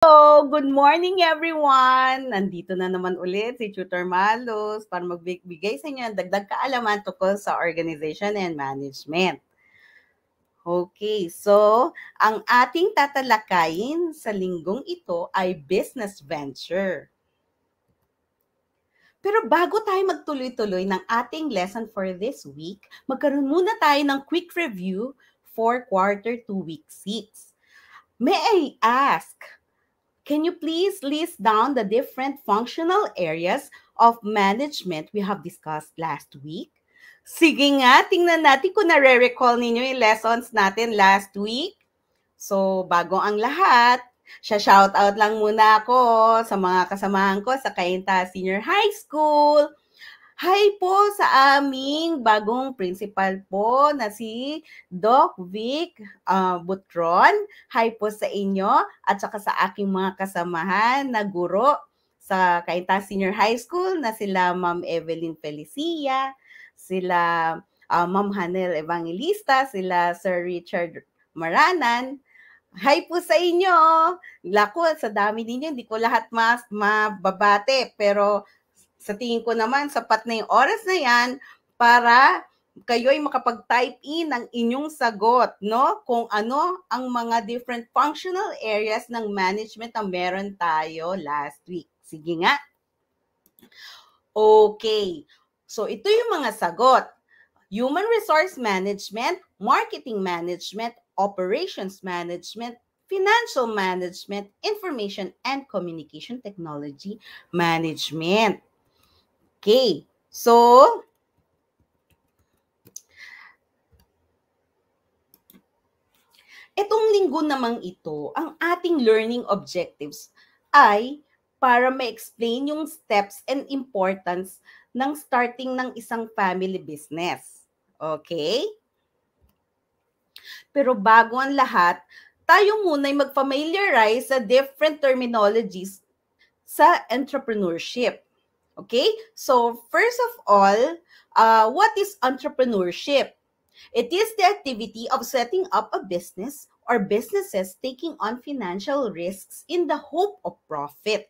Hello! Good morning everyone! Nandito na naman ulit si Tutor Malos para magbigay sa inyo ng dagdag kaalaman tungkol sa organization and management. Okay, so ang ating tatalakayin sa linggong ito ay business venture. Pero bago tayo magtuloy-tuloy ng ating lesson for this week, magkaroon muna tayo ng quick review for quarter 2 week 6. May I ask, can you please list down the different functional areas of management we have discussed last week? Sige nga, tingnan natin kung nare-recall ninyo yung lessons natin last week. So, bago ang lahat, shoutout lang muna ako sa mga kasamahan ko sa Cainta Senior High School. Hi po sa aming bagong principal po na si Doc Vic Butron. Hi po sa inyo at saka sa aking mga kasamahan na guro sa Cainta Senior High School na sila Ma'am Evelyn Felicia, sila Ma'am Hanel Evangelista, sila Sir Richard Maranan. Hi po sa inyo! Lako, sa dami ninyo, hindi ko lahat mababate, pero sa tingin ko naman, sapat na yung oras na yan para kayo ay makapag-type in ng inyong sagot, no? Kung ano ang mga different functional areas ng management na meron tayo last week. Sige nga. Okay. So, ito yung mga sagot. Human Resource Management, Marketing Management, Operations Management, Financial Management, Information and Communication Technology Management. Okay, so, itong linggo namang ito, ang ating learning objectives ay para ma-explain yung steps and importance ng starting ng isang family business. Okay? Pero bago ang lahat, tayo muna ay mag-familiarize sa different terminologies sa entrepreneurship. Okay? So, first of all, what is entrepreneurship? It is the activity of setting up a business or businesses taking on financial risks in the hope of profit.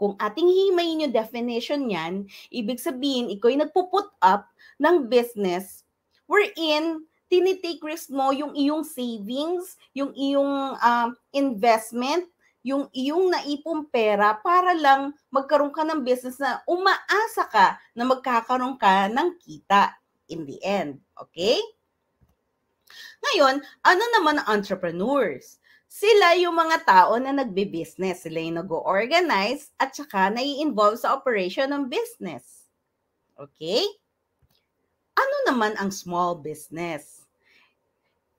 Kung ating hihimayin yung definition niyan, ibig sabihin, ikaw ay nagpo-put up ng business wherein tinitake risk mo yung iyong savings, yung iyong investment, yung iyong naipong pera para lang magkaroon ka ng business na umaasa ka na magkakaroon ka ng kita in the end. Okay? Ngayon, ano naman ang entrepreneurs? Sila yung mga tao na nagbe-business. Sila yung nag-organize at saka nai-involve sa operation ng business. Okay? Ano naman ang small business?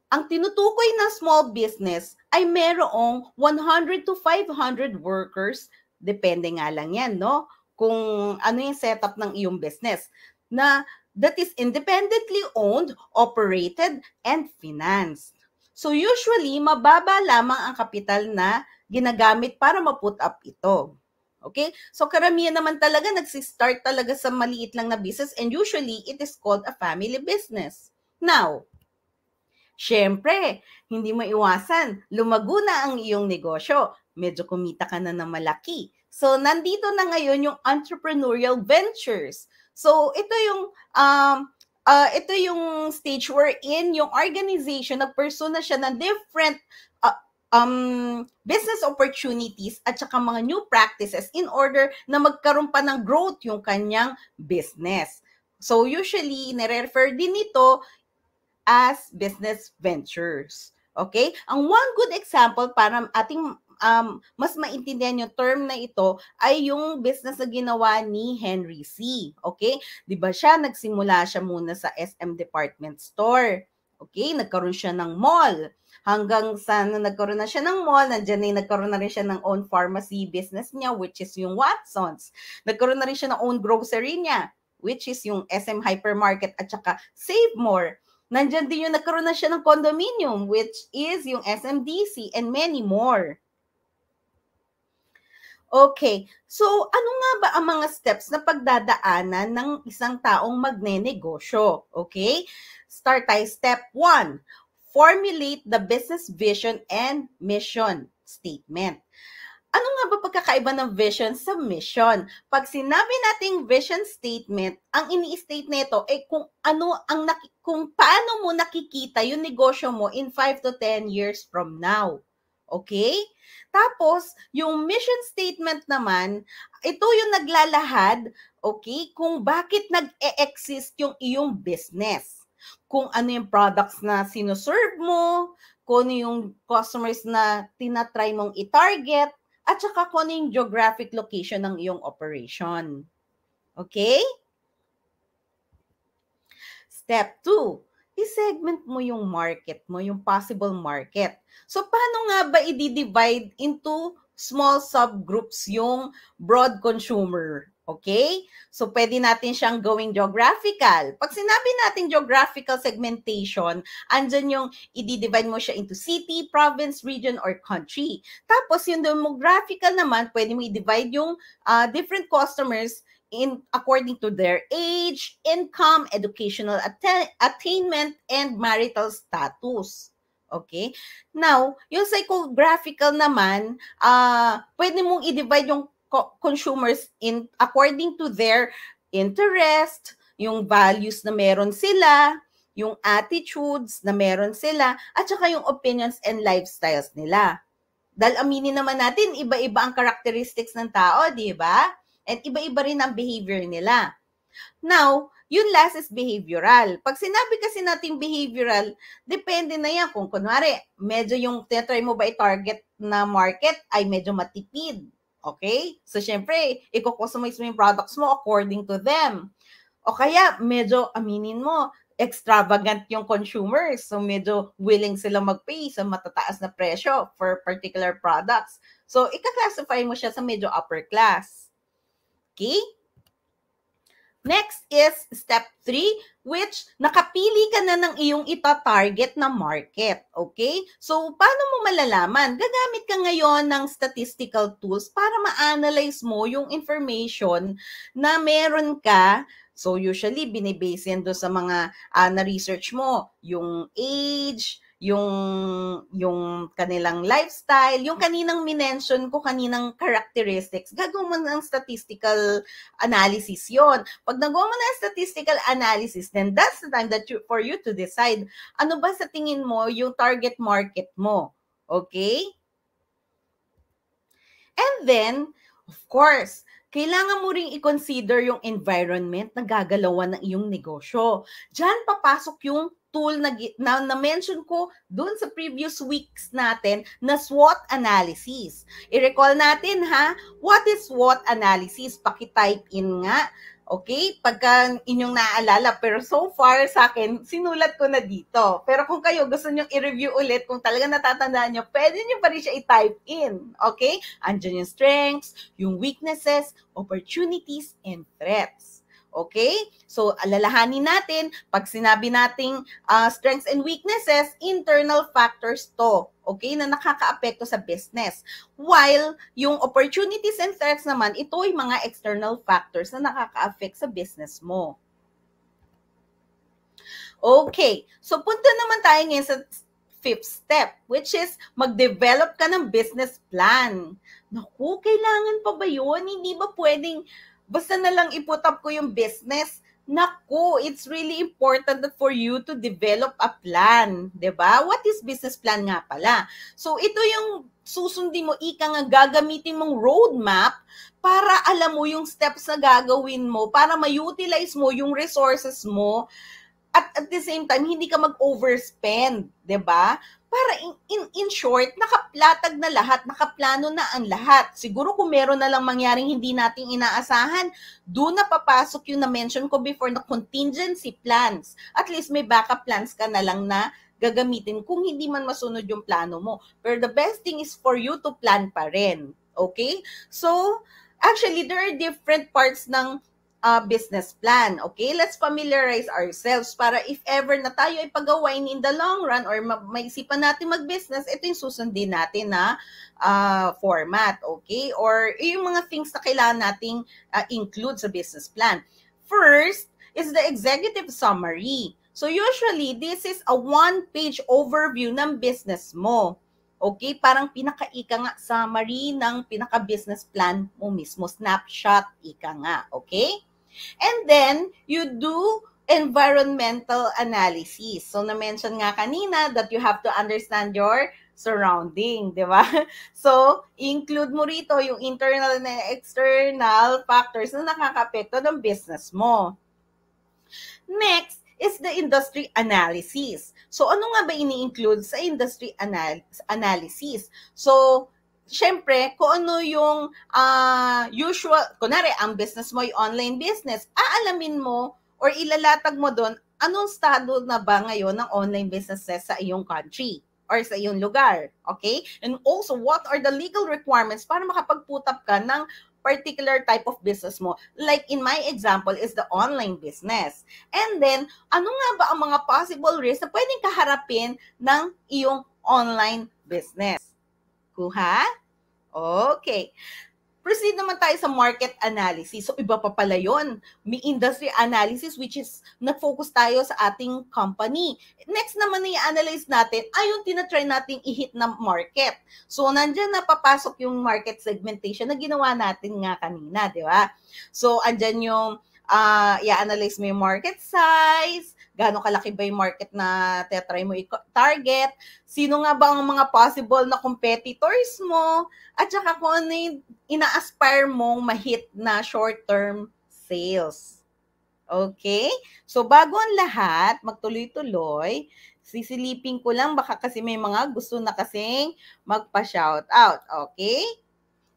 Ang tinutukoy na small business ay merong 100 to 500 workers, depende nga lang yan, no? Kung ano yung setup ng iyong business, na that is independently owned, operated, and financed. So usually, mababa lamang ang kapital na ginagamit para ma-put up ito. Okay? So karamihan naman talaga nagsistart talaga sa maliit lang na business and usually it is called a family business. Now, syempre, hindi mo iwasan, lumago na ang iyong negosyo. Medyo kumita ka na ng malaki. So, nandito na ngayon yung entrepreneurial ventures. So, ito yung stage wherein yung organization nag-pursue na siya ng different business opportunities at saka mga new practices in order na magkaroon pa ng growth yung kanyang business. So, usually, nire-refer din ito as business ventures. Okay? Ang one good example para ating mas maintindihan yung term na ito ay yung business na ginawa ni Henry C. Okay? Di ba siya, nagsimula siya muna sa SM Department Store. Okay? Nagkaroon siya ng mall. Hanggang sa nagkaroon na siya ng mall, nandiyan na nagkaroon na rin siya ng own pharmacy business niya, which is yung Watsons. Nagkaroon na rin siya ng own grocery niya, which is yung SM Hypermarket at saka Save More. Nandiyan din yung nagkaroon na siya ng condominium, which is yung SMDC and many more. Okay, so ano nga ba ang mga steps na pagdadaanan ng isang taong magnenegosyo? Okay, start tayo step 1. Formulate the business vision and mission statement. pagkakaiba ng vision sa mission. Pag sinabi nating vision statement, ang ini-state nito ay kung kung paano mo nakikita yung negosyo mo in 5 to 10 years from now. Okay? Tapos, yung mission statement naman, ito yung naglalahad, okay, kung bakit nag-e-exist yung iyong business. Kung ano yung products na sinuserve mo, kung ano yung customers na tinatry mong i-target, at saka kung ano yung geographic location ng iyong operation. Okay? Step 2, i-segment mo yung market mo, yung possible market. So, paano nga ba i-divide into small subgroups yung broad consumer? Okay? So, pwede natin siyang gawing geographical. Pag sinabi natin geographical segmentation, andyan yung i-divide mo siya into city, province, region, or country. Tapos, yung demographical naman, pwede mo i-divide yung different customers according to their age, income, educational attainment, and marital status. Okay? Now, yung psychographical naman, pwede mong i-divide yung consumers according to their interest, yung values na meron sila, yung attitudes na meron sila, at saka yung opinions and lifestyles nila. Dahil aminin naman natin, iba-iba ang characteristics ng tao, di ba? And iba-iba rin ang behavior nila. Now, yung last is behavioral. Pag sinabi kasi natin behavioral, depende na yan. Kung kunwari, medyo yung try mo ba i-target na market ay medyo matipid. Okay? So, syempre, i-customize mo yung products mo according to them. O kaya, medyo aminin mo, extravagant yung consumers. So, medyo willing sila mag-pay sa matataas na presyo for particular products. So, ika-classify mo siya sa medyo upper class. Okay? Next is step 3, which nakapili ka na ng iyong ita-target na market. Okay? So, paano mo malalaman? Gagamit ka ngayon ng statistical tools para ma-analyze mo yung information na meron ka. So, usually, binibase yan doon sa mga na-research mo. Yung age, yung kanilang lifestyle, yung kaninang minention ko, kaninang characteristics, gagawin mo ng statistical analysis yon. Pag nagawa mo ng statistical analysis, then that's the time that for you to decide, ano ba sa tingin mo yung target market mo? Okay? And then, of course, kailangan mo ring i-consider yung environment na gagalawan ng iyong negosyo. Diyan papasok yung tool na mention ko dun sa previous weeks natin na SWOT analysis. I-recall natin ha, what is SWOT analysis? Paki-type in nga. Okay? Pagka inyong naaalala. Pero so far sa akin, sinulat ko na dito. Pero kung kayo gusto nyo i-review ulit, kung talaga natatandaan nyo, pwede nyo pa rin siya i-type in. Okay? Andyan yung strengths, yung weaknesses, opportunities, and threats. Okay? So, alalahanin natin, pag sinabi nating strengths and weaknesses, internal factors to, okay, na nakakaapekto sa business. While yung opportunities and threats naman, ito ay mga external factors na nakaka-affect sa business mo. Okay, so punta naman tayo ngayon sa 5th step, which is mag-develop ka ng business plan. Naku, kailangan pa ba yun? Hindi ba pwedeng basta na lang i-put up ko yung business? Naku, it's really important for you to develop a plan. Diba? What is business plan nga pala? So, ito yung susundin mo, ika nga gagamitin mong roadmap para alam mo yung steps na gagawin mo, para ma-utilize mo yung resources mo, at the same time, hindi ka mag-overspend. Diba? Para in short, nakaplatag na lahat, nakaplano na ang lahat. Siguro kung meron na lang mangyaring hindi nating inaasahan, doon na papasok yung na-mention ko before na contingency plans. At least may backup plans ka na lang na gagamitin kung hindi man masunod yung plano mo. Pero the best thing is for you to plan pa rin. Okay? So, actually, there are different parts ng business plan. Okay? Let's familiarize ourselves para if ever na tayo ay pagawain in the long run or maisipan natin mag-business, ito yung susundin natin na format. Okay? Or yung mga things na kailangan nating include sa business plan. First is the executive summary. So usually, this is a one-page overview ng business mo. Okay, parang pinaka-ika nga summary ng pinaka-business plan mo mismo, snapshot, ika nga, okay? And then, you do environmental analysis. So, na-mention nga kanina that you have to understand your surrounding, di ba? So, include mo rito yung internal and external factors na nakaka-apekto ng business mo. Next is the industry analysis. So, ano nga ba ini-include sa industry analysis? So, syempre, kung ano yung usual, kunwari, ang business mo ay online business, aalamin mo or ilalatag mo doon, anong estado na ba ngayon ng online businesses sa iyong country or sa iyong lugar, okay? And also, what are the legal requirements para makapag-put up ka ng particular type of business mo? Like in my example is the online business. And then, ano nga ba ang mga possible risks na pwedeng kaharapin ng iyong online business? Kuha? Okay. Proceed naman tayo sa market analysis. So, iba pa pala yun. May industry analysis which is nag-focus tayo sa ating company. Next naman na i-analyze natin ay yung tinatry nating i-hit na market. So, nandyan na papasok yung market segmentation na ginawa natin nga kanina, di ba? So, andyan yung i-analyze mo yung market size, gaano kalaki ba yung market na tetry mo i-target, sino nga ba ang mga possible na competitors mo, at saka kung ano yung ina-aspire mong ma-hit na short-term sales. Okay? So, bago ang lahat, magtuloy-tuloy, sisilipin ko lang, baka kasi may mga gusto na kasing magpa-shout out. Okay?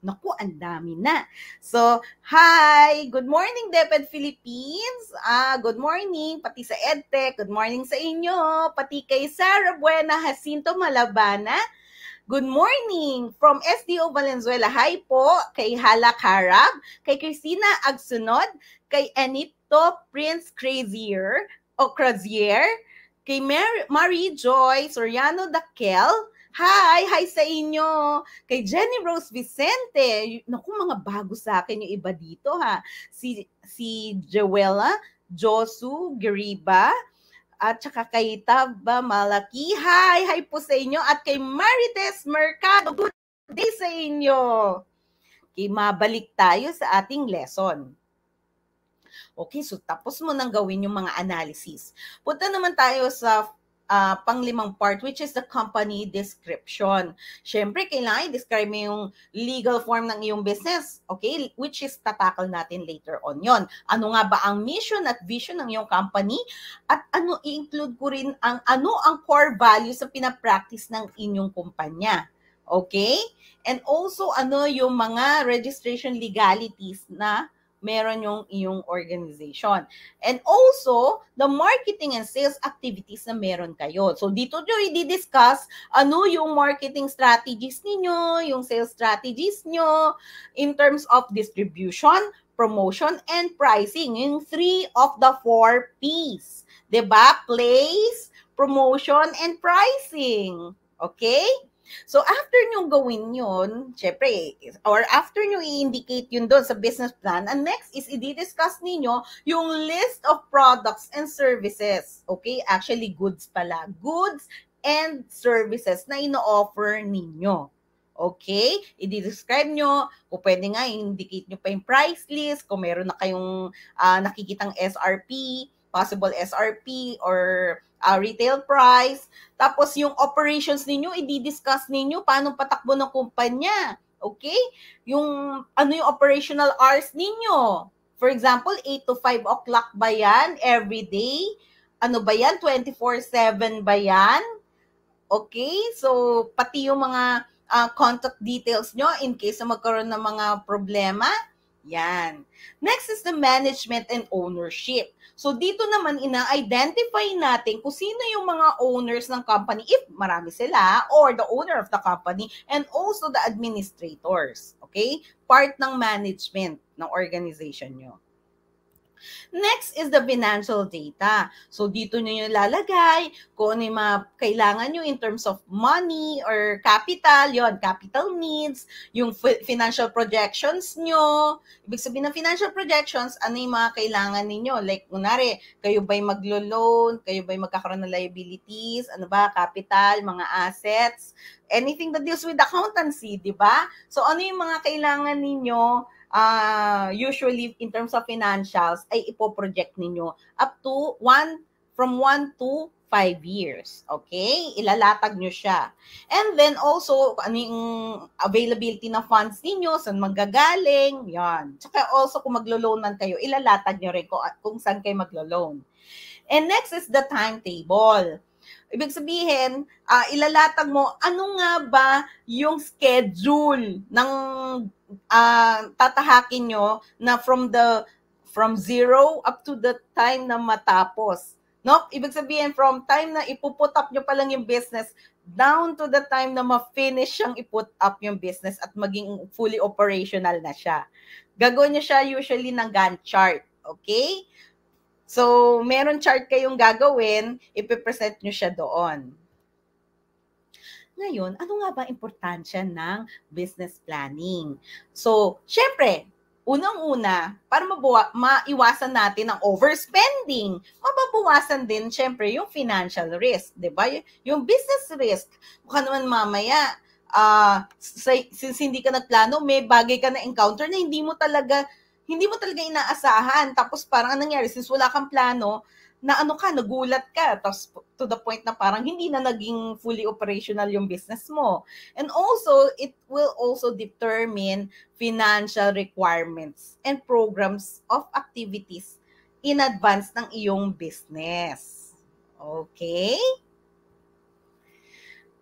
Naku, ang dami na. So, hi! Good morning, DepEd Philippines. Good morning, pati sa EdTech. Good morning sa inyo. Pati kay Sarah Buena Jacinto Malabana. Good morning from SDO Valenzuela. Hi po kay Hala Carab, kay Christina Agsunod, kay Anito Prince Crazier, kay Marie Joy Soriano Dakel. Hi sa inyo. Kay Jenny Rose Vicente. Naku, mga bago sa akin yung iba dito ha. Si Joella Josu Geriba. At saka kay Taba Malaki. Hi po sa inyo. At kay Marites Mercado. Good day sa inyo. Okay, mabalik tayo sa ating lesson. Okay, so tapos mo nang gawin yung mga analysis. Punta naman tayo sa panglimang part, which is the company description. Siyempre, kailangan i-describe mo yung legal form ng iyong business, okay? Which is tatakal natin later on yon. Ano nga ba ang mission at vision ng iyong company? At ano, i-include ko rin ang core values sa pinapractice ng inyong kumpanya. Okay? And also, ano yung mga registration legalities na meron yung iyong organization. And also, the marketing and sales activities na meron kayo. So, dito nyo i-discuss ano yung marketing strategies ninyo, yung sales strategies nyo, in terms of distribution, promotion, and pricing. Yung 3 of the 4 P's. Diba? Place, promotion, and pricing. Okay? So, after nyo gawin yun, syempre, or after nyo i-indicate yun doon sa business plan, and next is i-discuss ninyo yung list of products and services. Okay? Actually, goods pala. Goods and services na ino-offer ninyo. Okay? I-describe nyo, kung pwede nga, i-indicate nyo pa yung price list, kung meron na kayong nakikitang SRP, possible SRP, or retail price. Tapos yung operations ninyo, i-discuss ninyo paano patakbo ng kumpanya. Okay? Yung ano yung operational hours ninyo. For example, 8 to 5 o'clock ba yan every day? Ano ba yan? 24/7 ba yan? Okay? So, pati yung mga contact details nyo in case na magkaroon ng mga problema. Yan. Next is the management and ownership. So, dito naman ina-identify natin kung sino yung mga owners ng company, if marami sila, or the owner of the company, and also the administrators. Okay? Part ng management ng organization nyo. Next is the financial data. So, dito nyo yung lalagay kung ano yung mga kailangan nyo in terms of money or capital, yon capital needs, yung financial projections nyo. Ibig sabihin ng financial projections, ano yung mga kailangan ninyo? Like, kunwari, kayo ba'y maglo-loan? Kayo ba'y magkakaroon ng liabilities? Ano ba? Capital, mga assets, anything that deals with accountancy, di ba? So, ano yung mga kailangan ninyo usually in terms of financials ay ipoproject ninyo up to from 1 to 5 years. Okay? Ilalatag nyo siya. And then also, ano yung availability ng funds ninyo, saan manggagaling, yan. Tsaka also, kung maglo-loan man kayo, ilalatag nyo rin kung saan kayo maglo-loan. And next is the timetable. Ibig sabihin, ilalatag mo, ano nga ba yung schedule ng tatahakin nyo na from zero up to the time na matapos. No? Ibig sabihin, from time na ipuput up nyo pa lang yung business down to the time na ma-finish siyang iput up yung business at maging fully operational na siya. Gagawin nyo siya usually ng Gantt chart. Okay? So, meron chart kayong gagawin, ipipresent nyo siya doon. Ngayon, ano nga ba importansya ng business planning? So, syempre, unang-una, para maiwasan natin ang overspending, mababawasan din, syempre, yung financial risk, di ba? Yung business risk, baka naman mamaya, since hindi ka nagplano, may bagay ka na encounter na hindi mo talaga inaasahan. Tapos parang nangyari, since wala kang plano, na nagulat ka, tapos to the point na parang hindi na naging fully operational yung business mo. And also, it will also determine financial requirements and programs of activities in advance ng iyong business. Okay?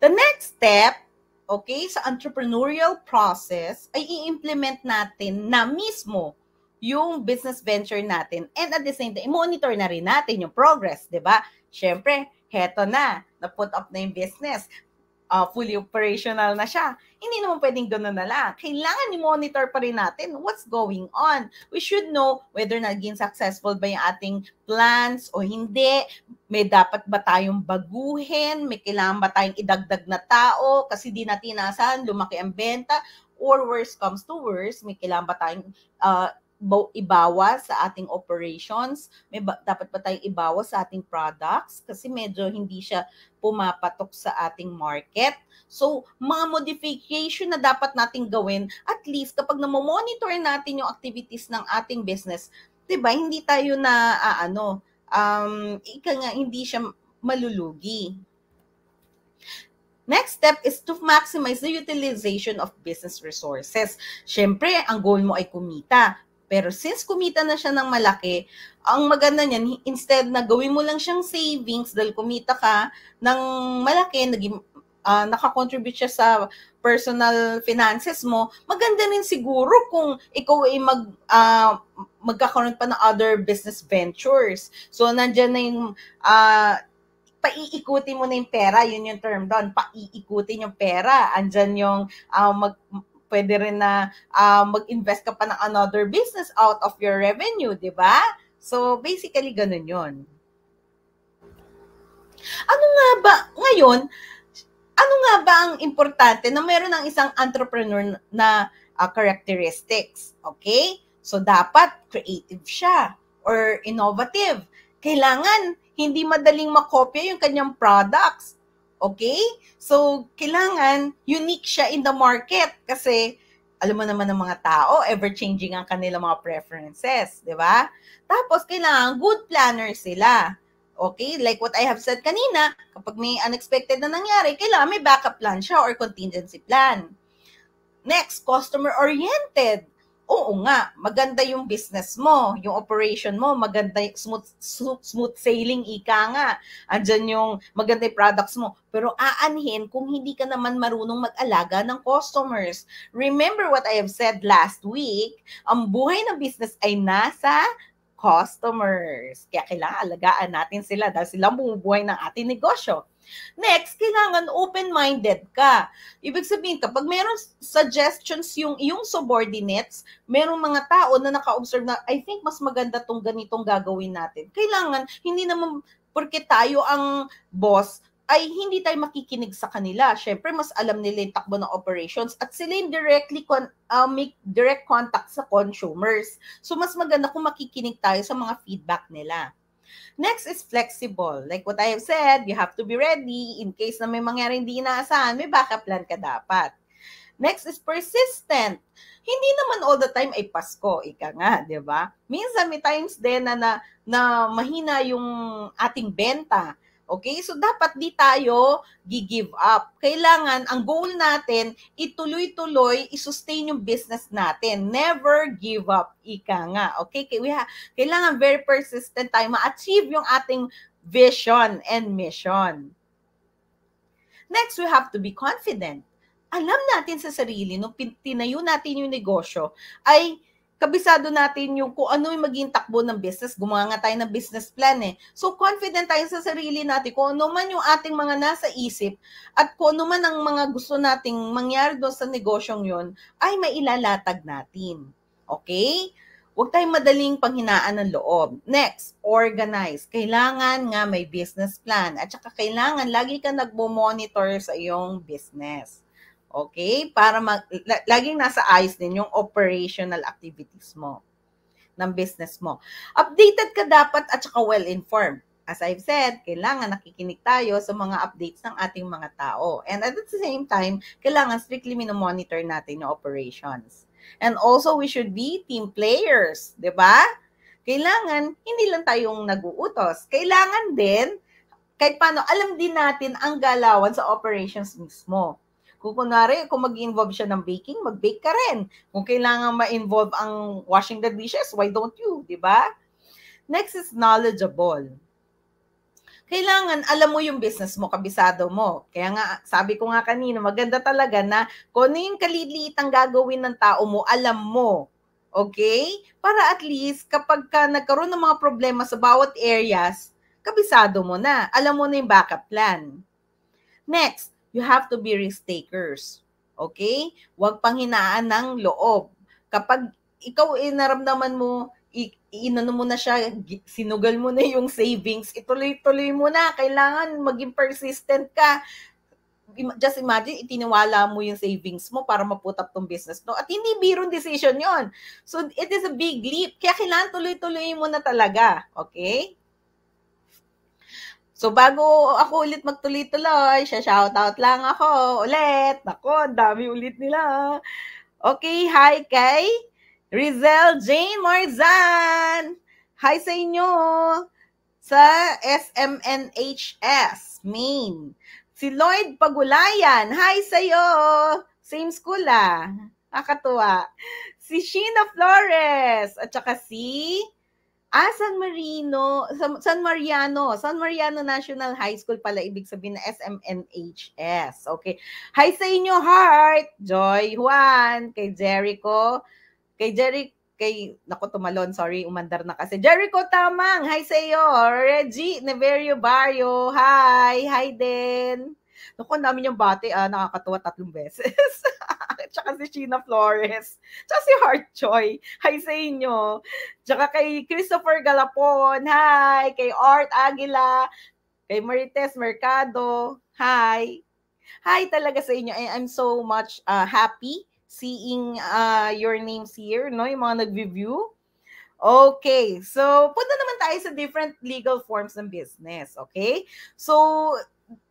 The next step, okay, sa entrepreneurial process ay i-implement natin na mismo yung business venture natin. And at the same time, monitor na rin natin yung progress, di ba? Siyempre, heto na-put up na yung business. Fully operational na siya. Hindi naman pwedeng gano'n na lang. Kailangan i-monitor pa rin natin what's going on. We should know whether naging successful ba yung ating plans o hindi. May dapat ba tayong baguhin? May kailangan ba tayong idagdag na tao? Kasi di natin inaasahan, lumaki ang benta. Or worst comes to worst, may kailangan ba tayong ibawas sa ating operations, dapat ba tayong ibawas sa ating products kasi medyo hindi siya pumapatok sa ating market. So, mga modification na dapat nating gawin, at least kapag namomonitor natin yung activities ng ating business, 'di ba? Hindi tayo na hindi siya malulugi. Next step is to maximize the utilization of business resources. Siyempre, ang goal mo ay kumita. Pero since kumita na siya ng malaki, ang maganda niyan, instead na gawin mo lang siyang savings dahil kumita ka ng malaki, nakakontribute siya sa personal finances mo, maganda rin siguro kung ikaw ay magkakaroon pa ng other business ventures. So, nandiyan na yung paiikutin mo na yung pera, yun yung term doon, paiikutin yung pera. Andyan yung pwede rin na mag-invest ka pa ng another business out of your revenue, di ba? So, basically, ganun yun. Ano nga ba ang importante na meron ng isang entrepreneur na characteristics? Okay? So, dapat creative siya or innovative. Kailangan hindi madaling makopya yung kanyang products. Okay? So, kailangan unique siya in the market kasi alam mo naman ng mga tao, ever-changing ang kanilang mga preferences, di ba? Tapos, kailangan good planner sila. Okay? Like what I have said kanina, kapag may unexpected na nangyari, kailangan may backup plan siya or contingency plan. Next, customer-oriented. Oo nga, maganda yung business mo, yung operation mo, maganda, smooth sailing, ika nga. Andyan yung maganda yung products mo. Pero aanhin kung hindi ka naman marunong mag-alaga ng customers. Remember what I have said last week, ang buhay ng business ay nasa customers. Kaya kailangan alagaan natin sila dahil sila bumubuhay ng ating negosyo. Next, kailangan open-minded ka. Ibig sabihin, kapag meron suggestions yung iyong subordinates, merong mga tao na naka-observe na, I think mas maganda tong ganitong gagawin natin. Kailangan, hindi naman, porque tayo ang boss, ay hindi tayo makikinig sa kanila. Syempre, mas alam nila yung takbo ng operations at sila yung make direct contact sa consumers. So, mas maganda kung makikinig tayo sa mga feedback nila. Next is flexible. Like what I have said, you have to be ready in case na may mangyari hindi inaasahan, may backup plan ka dapat. Next is persistent. Hindi naman all the time ay Pasko, ika nga, di ba? Minsan may times din na mahina yung ating benta. Okay? So, dapat di tayo gi-give up. Kailangan, ang goal natin, ituloy-tuloy, isustain yung business natin. Never give up. Ika nga. Okay? Kailangan very persistent tayo ma-achieve yung ating vision and mission. Next, we have to be confident. Alam natin sa sarili, nung tinayo natin yung negosyo, ay kabisado natin yung kung ano yung maging takbo ng business. Gumawa nga tayo ng business plan eh. So, confident tayo sa sarili natin kung ano man yung ating mga nasa isip at kung ano man ang mga gusto nating mangyari doon sa negosyong yun, ay mailalatag natin. Okay? Huwag tayong madaling panghinaan ng loob. Next, organize. Kailangan nga may business plan at saka kailangan lagi ka nagmo-monitor sa iyong business. Okay? Para laging nasa ayos din yung operational activities mo ng business mo. Updated ka dapat at saka well-informed. As I've said, kailangan nakikinig tayo sa mga updates ng ating mga tao. And at the same time, kailangan strictly minomonitor natin yung operations. And also, we should be team players. Diba? Kailangan, hindi lang tayong nag-uutos. Kailangan din, kahit paano, alam din natin ang galawan sa operations mismo. Kung kunwari, kung mag-involve siya ng baking, mag-bake ka rin. Kung kailangan ma-involve ang washing the dishes, why don't you? Diba? Next is knowledgeable. Kailangan alam mo yung business mo, kabisado mo. Kaya nga, sabi ko nga kanina, maganda talaga na kung ano yung kaliliit ang gagawin ng tao mo, alam mo. Okay? Para at least, kapag ka nagkaroon ng mga problema sa bawat areas, kabisado mo na. Alam mo na yung backup plan. Next, you have to be risk takers. Okay? Huwag panghinaan ng loob. Kapag ikaw naramdaman mo, inano mo na siya, sinugal mo na yung savings, ituloy-tuloy mo na. Kailangan maging persistent ka. Just imagine, itiniwala mo yung savings mo para maputap tong business no. At hindi birong decision yon. So, it is a big leap. Kaya kailangan tuloy-tuloy mo na talaga. Okay? So, bago ako ulit magtuloy-tuloy, shoutout lang ako ulit. Nako, dami ulit nila. Okay, hi kay Rizel Jane Marzan. Hi sa inyo sa SMNHS, Maine. Si Lloyd Pagulayan, hi sa'yo. Same school ah. Nakakatuwa. Si Sheena Flores, at saka si San Mariano National High School pala, ibig sabihin na SMNHS. Okay. Hi sa inyo, Heart, Joy, Juan, kay Jericho, naku, tumalon, sorry, umandar na kasi. Jericho Tamang, hi sa iyo. Reggie Neverio Barrio, hi din. Naku, ang dami niyang bati, nakakatuwa 3 beses. Tsaka si Sheena Flores. Tsaka si Heart Joy. Hi sa inyo. Tsaka kay Christopher Galapon. Hi. Kay Art Aguila. Kay Marites Mercado. Hi. Hi talaga sa inyo. I'm so much happy seeing your names here, no? Yung mga nag-review. Okay. So, punta naman tayo sa different legal forms ng business. Okay? So,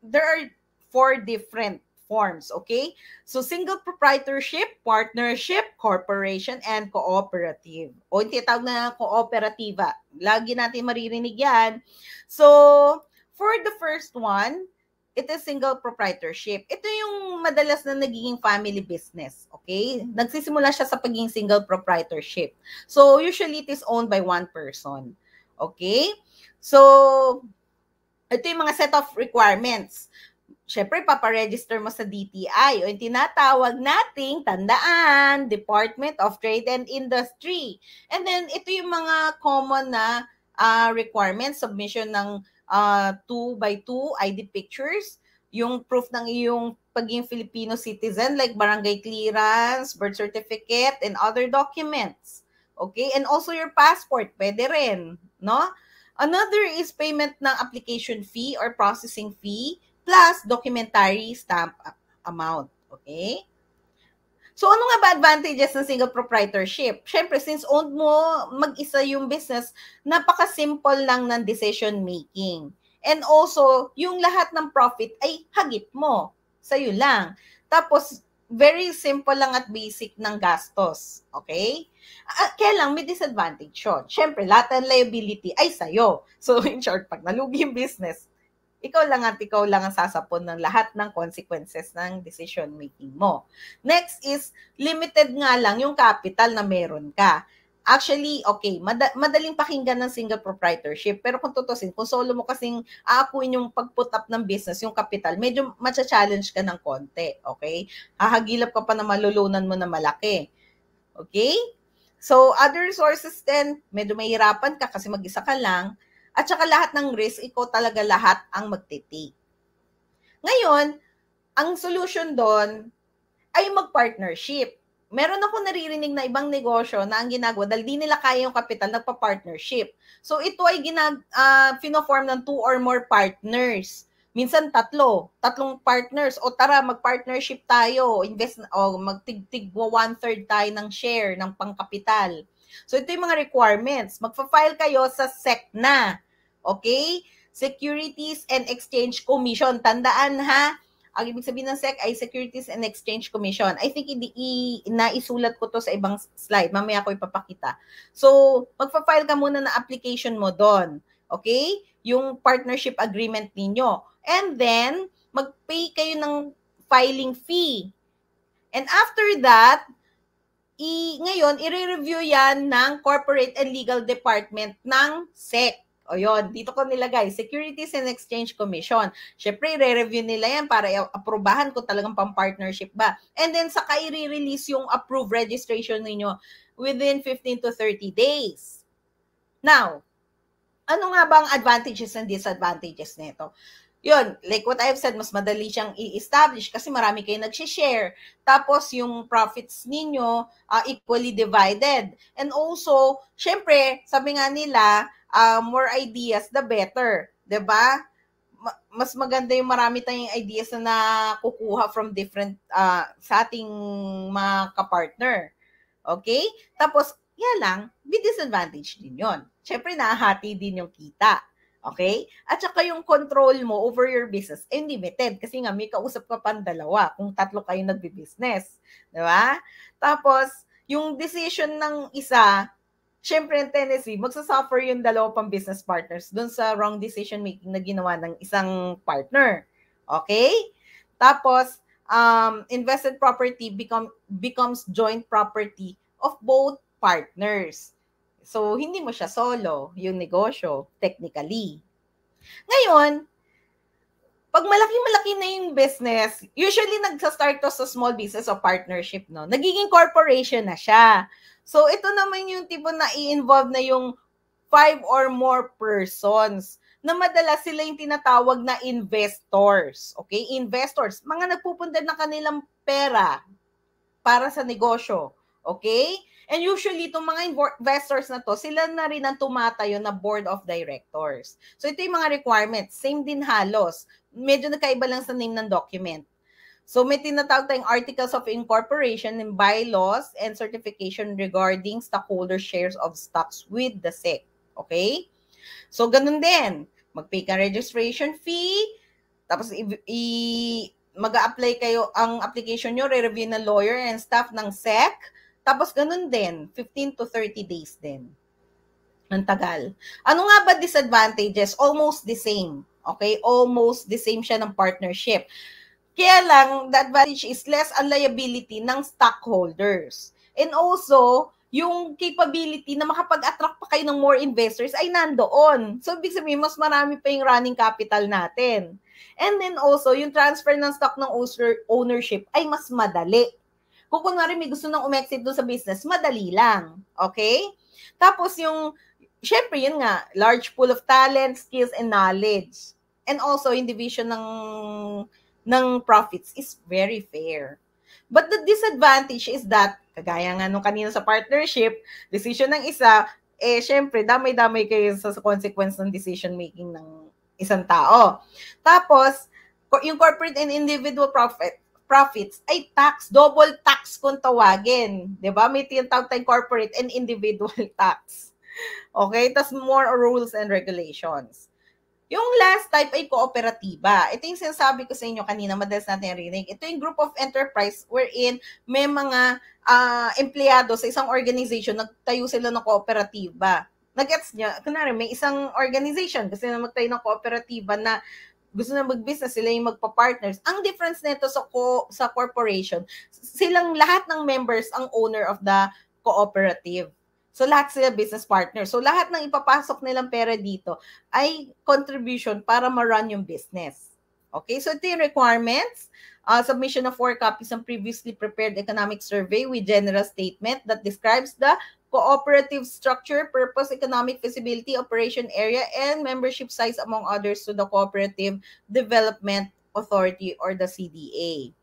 there are 4 different forms, okay? So, single proprietorship, partnership, corporation, and cooperative. O, yung tinatawag na cooperativa. Lagi natin maririnig yan. So, for the first one, it is single proprietorship. Ito yung madalas na nagiging family business, okay? Nagsisimula siya sa pagiging single proprietorship. So, usually it is owned by one person, okay? So, ito yung mga set of requirements. syempre, paparegister mo sa DTI o yung tinatawag nating, tandaan, Department of Trade and Industry. And then, ito yung mga common na requirements, submission ng 2x2 ID pictures, yung proof ng iyong pagiging Filipino citizen like barangay clearance, birth certificate, and other documents. Okay? And also your passport, pwede rin, no? Another is payment ng application fee or processing fee plus documentary stamp amount. Okay? So, ano nga ba advantages ng single proprietorship? Siyempre, since owned mo mag-isa yung business, napaka-simple lang ng decision making. And also, yung lahat ng profit ay hagip mo. Sa'yo lang. Tapos, very simple lang at basic ng gastos. Okay? Kaya lang, may disadvantage yun. Siyempre, lahat ng liability ay sa'yo. So, in short, pag nalugi yung business, ikaw lang ang sasapon ng lahat ng consequences ng decision making mo. Next is, limited nga lang yung capital na meron ka. Actually, okay, madaling pakinggan ng single proprietorship, pero kung tutusin, kung solo mo kasing aakuin yung pag-put up ng business, yung capital, medyo matcha-challenge ka ng konti, okay? Hahagilap ka pa na malulunan mo na malaki. Okay? So, other resources din, medyo mahirapan ka kasi mag-isa ka lang. At saka lahat ng risk, ikaw talaga lahat ang magtitake. Ngayon, ang solution doon ay mag-partnership. Meron ako naririnig na ibang negosyo na ang ginagawa, dahil di nila kaya yung kapital, nagpa-partnership. So, ito ay fino-form ng 2 or more partners. Minsan tatlong partners. O tara, mag-partnership tayo, invest, o magtig 1/3 tayo ng share ng pangkapital. So, ito yung mga requirements. Magpa-file kayo sa SECNA. Okay? Securities and Exchange Commission. Tandaan ha, ang ibig sabihin ng SEC ay Securities and Exchange Commission. I think naisulat ko to sa ibang slide. Mamaya ko ipapakita. So, magpa-file ka muna ng application mo doon. Okay? Yung partnership agreement ninyo. And then, mag-pay kayo ng filing fee. And after that, ngayon, i-review yan ng Corporate and Legal Department ng SEC. O yun, dito ko nilagay, Securities and Exchange Commission. Siyempre, i-review nila yan para aprobahan kung talagang pang-partnership ba. And then, saka i-release yung approved registration ninyo within 15 to 30 days. Now, ano nga ba ang advantages and disadvantages nito? Yun, like what I've said, mas madali siyang i-establish kasi marami kayo nag-share. Tapos yung profits ninyo equally divided. And also, syempre, sabi nga nila, more ideas, the better. 'Di ba? Mas maganda yung marami tayong ideas na nakukuha from different, sa ating mga kapartner. Okay? Tapos, yan lang, may disadvantage din yon. Syempre, nahahati din yung kita. Okay? At saka yung control mo over your business ay limited kasi nga may kausap ka pang dalawa kung tatlo kayo nagbi-business. Di ba? Tapos, yung decision ng isa, syempre in Tennessee, magsasuffer yung dalawa pang business partners dun sa wrong decision making na ginawa ng isang partner. Okay? Tapos, invested property becomes joint property of both partners. So, hindi mo siya solo, yung negosyo, technically. Ngayon, pag malaki-malaki na yung business, usually nagsa-start to sa small business o partnership, no? Nagiging corporation na siya. So, ito naman yung tipo na i-involve na yung 5 or more persons na madalas sila yung tinatawag na investors. Okay? Investors. Mga nagpupunta ng kanilang pera para sa negosyo. Okay? And usually, itong mga investors na to, sila na rin ang tumatayo na board of directors. So, ito yung mga requirements. Same din halos. Medyo nakaiba lang sa name ng document. So, may tinatawag tayong articles of incorporation and bylaws and certification regarding stockholder shares of stocks with the SEC. Okay? So, ganun din. Mag-pay ka registration fee, tapos mag-a-apply kayo, ang application nyo, re-review ng lawyer and staff ng SEC. Tapos ganun din, 15 to 30 days din. Ang tagal. Ano nga ba disadvantages? Almost the same. Okay? Almost the same siya ng partnership. Kaya lang, the advantage is less ang liability ng stockholders. And also, yung capability na makapag-attract pa kayo ng more investors ay nandoon. So, ibig sabihin, mas marami pa yung running capital natin. And then also, yung transfer ng stock ng ownership ay mas madali. Kung kunwari may gusto nang umexit doon sa business, madali lang. Okay? Tapos yung, syempre yun nga, large pool of talent, skills, and knowledge. And also, yung division ng profits is very fair. But the disadvantage is that, kagaya nga nung kanina sa partnership, decision ng isa, syempre, damay-damay kayo sa consequence ng decision making ng isang tao. Tapos, yung corporate and individual profits ay tax, double tax kung tawagin. 'Di ba? May tinatawag tayong corporate and individual tax. Okay? Tapos more rules and regulations. Yung last type ay kooperatiba. Ito yung sinasabi ko sa inyo kanina, madalas natin rinig. Ito yung group of enterprise wherein may mga empleyado sa isang organization, nagtayo sila ng kooperatiba. Nag-gets nyo? Kunwari, may isang organization, gusto na magtayo ng kooperatiba na gusto na mag-business, sila yung magpa-partners. Ang difference nito sa corporation, silang lahat ng members ang owner of the cooperative. So, lahat sila business partners. So, lahat ng ipapasok nilang pera dito ay contribution para ma-run yung business. Okay? So, ito yung requirements. Submission of 4 copies ng previously prepared economic survey with general statement that describes the cooperative structure, purpose, economic feasibility, operation area, and membership size, among others, to the Cooperative Development Authority or the CDA.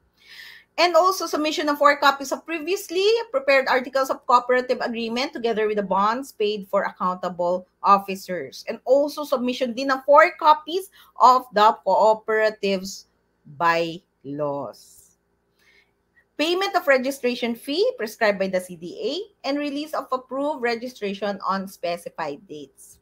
And also submission of 4 copies of previously prepared articles of cooperative agreement together with the bonds paid for accountable officers. And also submission din ng 4 copies of the cooperatives bylaws. Payment of registration fee prescribed by the CDA and release of approved registration on specified dates.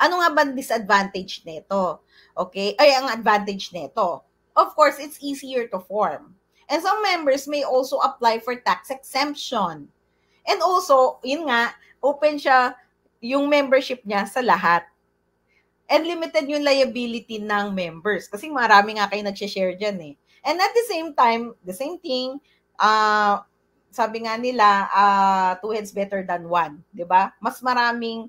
Ano nga ba disadvantage nito? Okay? Ay, ang advantage nito. Of course, it's easier to form. And some members may also apply for tax exemption. And also, yun nga, open siya yung membership niya sa lahat. And limited yung liability ng members. Kasi marami nga kayo nag-share dyan eh. And at the same time, the same thing, sabi nga nila, 2 heads better than 1. Diba? Mas maraming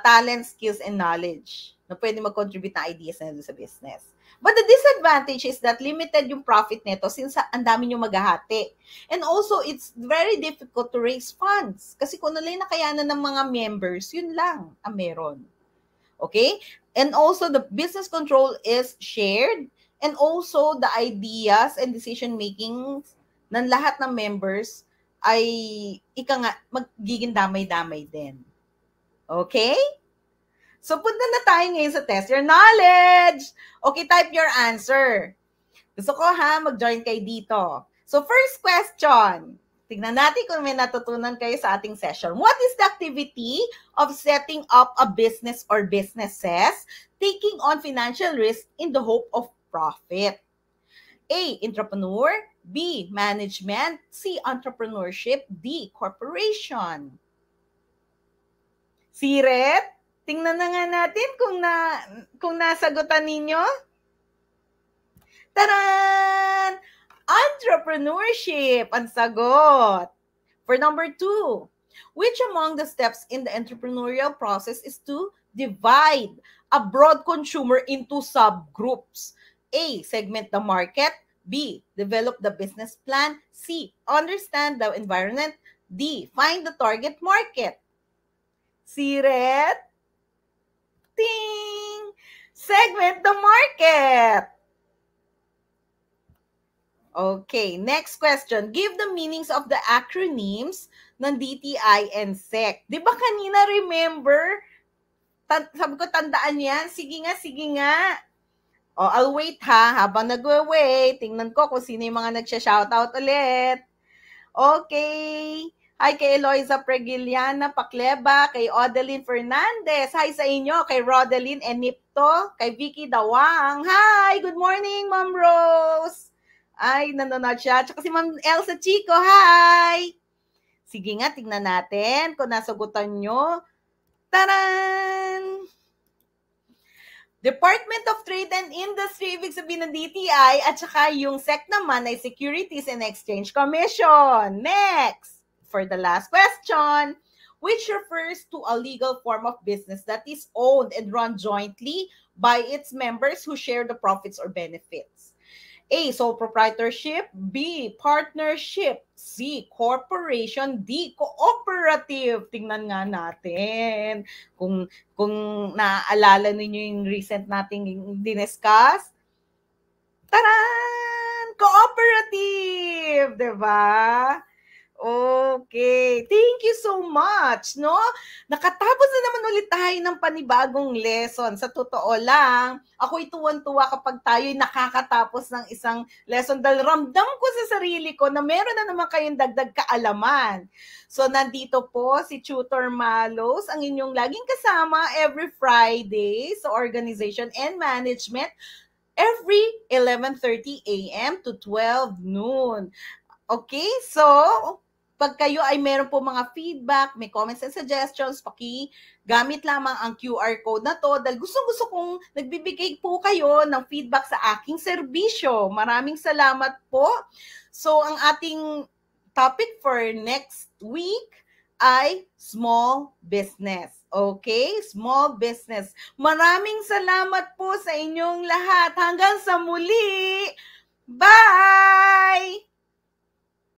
talent, skills, and knowledge na pwede mag-contribute na ideas na sa business. But the disadvantage is that limited yung profit nito since ang dami nyo maghahati. And also, it's very difficult to raise funds. Kasi kung nalay na kayanan ng mga members, yun lang ang meron. Okay? And also, the business control is shared. And also, the ideas and decision-making ng lahat ng members ay, magiging damay-damay din. Okay? So, punta na tayo ngayon sa test your knowledge. Okay, type your answer. Gusto ko mag-join kayo dito. So, first question. Tignan natin kung may natutunan kayo sa ating session. What is the activity of setting up a business or businesses, taking on financial risk in the hope of profit? A, entrepreneur. B, management. C, entrepreneurship. D, corporation. Siret? Tingnan na nga natin kung nasagutan ninyo. Taran! Entrepreneurship ang sagot. For number 2, which among the steps in the entrepreneurial process is to divide a broad consumer into subgroups? A, segment the market. B, develop the business plan. C, understand the environment. D, find the target market. Siret? Ting! Segment the market. Okay, next question. Give the meanings of the acronyms ng DTI and SEC. Di ba kanina, remember? Sabi ko, tandaan yan. Sige nga. Oh, I'll wait habang nag-wait. Tingnan ko kung sino yung mga nagsha-shoutout ulit. Okay. Hi kay Eloisa Pregiliana Pacleba, kay Odeline Fernandez. Hi sa inyo, kay Rodeline Enipto, kay Vicky Dawang. Hi, good morning, Ma'am Rose. Ay, nanonood siya. Tsaka si Ma'am Elsa Chico, hi. Sige nga, tingnan natin kung nasagutan nyo. Taran! Department of Trade and Industry, ibig sabihin ng DTI, at saka yung SEC naman ay Securities and Exchange Commission. Next! for the last question, which refers to a legal form of business that is owned and run jointly by its members who share the profits or benefits. A, sole proprietorship. B, partnership. C, corporation. D, cooperative. Tingnan nga natin kung naaalala ninyo yung recent nating diniscuss. Taran! Cooperative! Diba? Okay. Thank you so much, no? Nakatapos na naman ulit tayo ng panibagong lesson. Sa totoo lang, ako'y tuwan-tuwa kapag tayo'y nakakatapos ng isang lesson dahil ramdam ko sa sarili ko na meron na naman kayong dagdag kaalaman. So, nandito po si Tutor Malos, ang inyong laging kasama every Friday sa Organization and Management every 11:30 a.m. to 12 noon. Okay, so pag kayo ay meron po mga feedback, may comments and suggestions, gamit lamang ang QR code na to dahil gusto kong nagbibigay po kayo ng feedback sa aking serbisyo. Maraming salamat po. So, ang ating topic for next week ay small business. Okay? Small business. Maraming salamat po sa inyong lahat. Hanggang sa muli. Bye!